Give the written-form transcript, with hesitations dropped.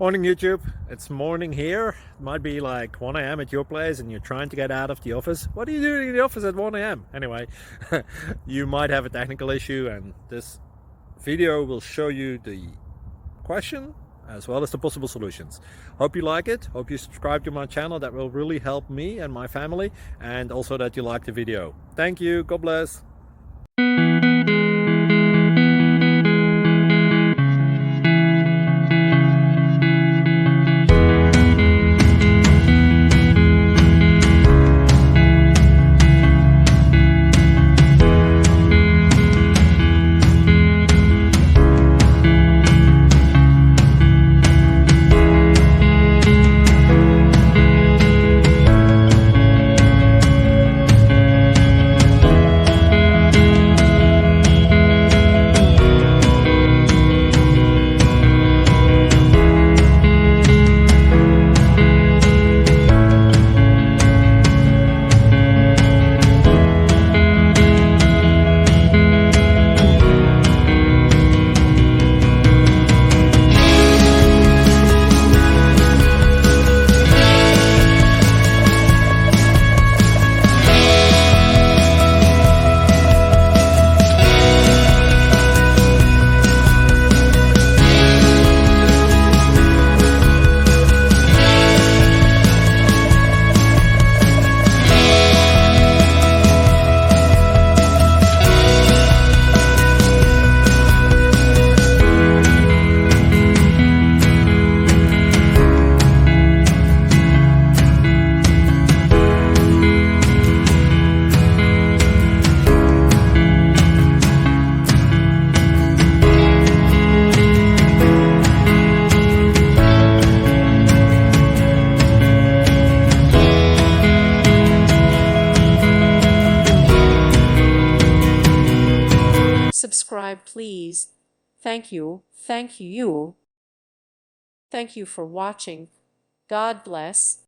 Morning YouTube, it's morning here. It might be like 1 a.m. at your place and you're trying to get out of the office. What are you doing in the office at 1 a.m.? Anyway, you might have a technical issue and this video will show you the question as well as the possible solutions. Hope you like it, hope you subscribe to my channel. That will really help me and my family, and also that you like the video. Thank you, God bless. Subscribe, please. Thank you. Thank you. Thank you for watching. God bless.